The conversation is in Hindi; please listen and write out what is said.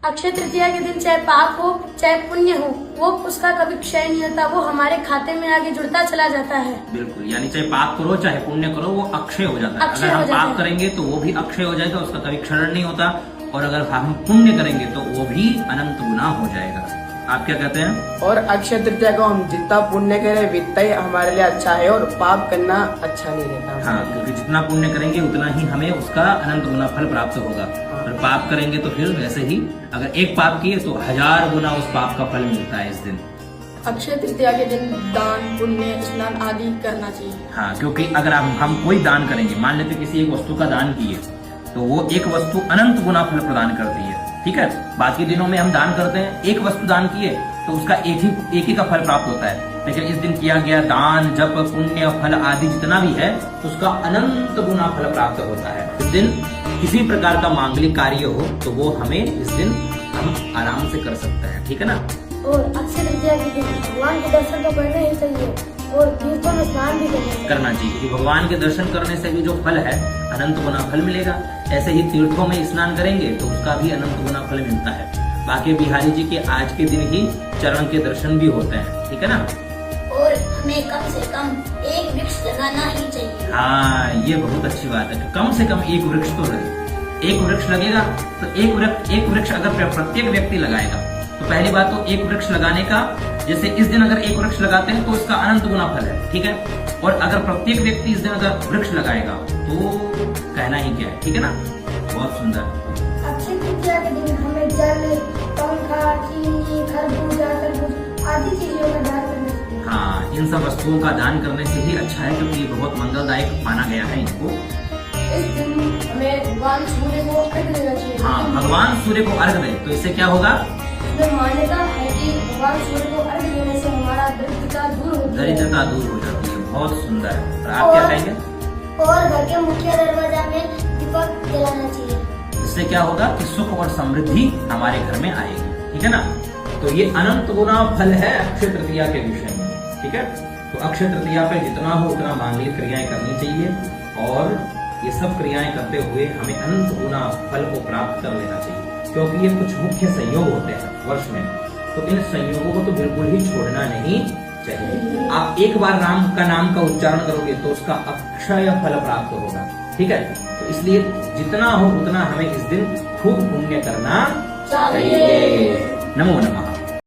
अक्षय तृतीया के दिन चाहे पाप हो चाहे पुण्य हो, वो उसका कभी क्षय नहीं होता, वो हमारे खाते में आगे जुड़ता चला जाता है। बिल्कुल, यानी चाहे पाप करो चाहे पुण्य करो, वो अक्षय हो जाता है। अगर हम पाप करेंगे तो वो भी अक्षय हो जाएगा, उसका कभी क्षरण नहीं होता, और अगर हम पुण्य करेंगे तो वो भी अनंत गुना हो जाएगा। आप क्या कहते हैं? और अक्षय तृतीया को हम जितना पुण्य करें उतना ही हमारे लिए अच्छा है, और पाप करना अच्छा नहीं रहता। हाँ, क्योंकि जितना पुण्य करेंगे उतना ही हमें उसका अनंत गुना फल प्राप्त होगा। और पाप करेंगे तो फिर वैसे ही, अगर एक पाप किए तो 1000 गुना उस पाप का फल मिलता है इस दिन। अक्षय तृतीया के दिन दान पुण्य स्नान आदि करना चाहिए। हाँ, क्योंकि अगर हम कोई दान करेंगे, मान लेते किसी एक वस्तु का दान किए, तो वो एक वस्तु अनंत गुना फल प्रदान करती है। ठीक है, बाकी दिनों में हम दान करते हैं, एक वस्तु दान किए तो उसका एक ही का फल प्राप्त होता है, लेकिन इस दिन किया गया दान जप पुण्य फल आदि जितना भी है उसका अनंत गुना फल प्राप्त होता है। इस दिन किसी प्रकार का मांगलिक कार्य हो तो वो हमें इस दिन हम आराम से कर सकते हैं। ठीक है ना? और अक्षय तृतीया के दिन भगवान के दर्शन तो करना ही चाहिए, और तीर्थों में स्नान भी करना चाहिए, क्योंकि भगवान के दर्शन करने से भी जो फल है अनंत गुना फल मिलेगा। ऐसे ही तीर्थों में स्नान करेंगे तो उसका भी अनंत गुना फल मिलता है। बाकी बिहारी जी के आज के दिन ही चरण के दर्शन भी होते हैं। ठीक है ना? और हमें कम से कम एक वृक्ष लगाना ही चाहिए। हाँ, ये बहुत अच्छी बात है कि कम से कम एक वृक्ष तो लगे। एक वृक्ष लगेगा तो एक वृक्ष अगर प्रत्येक व्यक्ति लगाएगा तो पहली बात तो एक वृक्ष लगाने का, जैसे इस दिन अगर एक वृक्ष लगाते हैं तो उसका अनंत गुना फल है। ठीक है, और अगर प्रत्येक व्यक्ति इस दिन अगर वृक्ष लगाएगा तो कहना ही क्या है। ठीक है ना? बहुत सुंदर। अक्षय तृतीया के दिन हमें जल, पंखा, चीनी, खरबूजा, तरबूज आदि चीजों का दान करना चाहिए। हाँ, इन सब वस्तुओं का दान करने से ही अच्छा है, क्योंकि ये बहुत मंगलदायक माना गया है इनको। इस दिन हमें भगवान सूर्य को अर्घ देना चाहिए। हाँ, भगवान सूर्य को अर्घ दे तो इससे क्या होगा? मान्यता है कि भगवान सूर्य को अर्घ देने से हमारा दरिद्रता दूर होती है। दरिद्रता दूर हो जाती है। बहुत सुंदर है। और आप क्या कहेंगे? और घर के मुख्य दरवाजा में दीपक जलाना चाहिए। इससे क्या होगा कि सुख और समृद्धि हमारे घर में आएगी। ठीक है ना? तो ये अनंत गुना फल है अक्षय तृतीया के विषय में। ठीक है, तो अक्षय तृतीया पे जितना हो उतना मांगलिक क्रियाएं करनी चाहिए, और ये सब क्रियाएं करते हुए हमें अनंत गुना फल को प्राप्त कर लेना चाहिए, क्योंकि ये कुछ मुख्य संयोग होते हैं वर्ष में, तो इन संयोगों को तो बिल्कुल ही छोड़ना नहीं चाहिए। आप एक बार राम का नाम का उच्चारण करोगे तो उसका अक्षय फल प्राप्त होगा। ठीक है, तो इसलिए जितना हो उतना हमें इस दिन खूब पुण्य करना चाहिए। नमो नमः।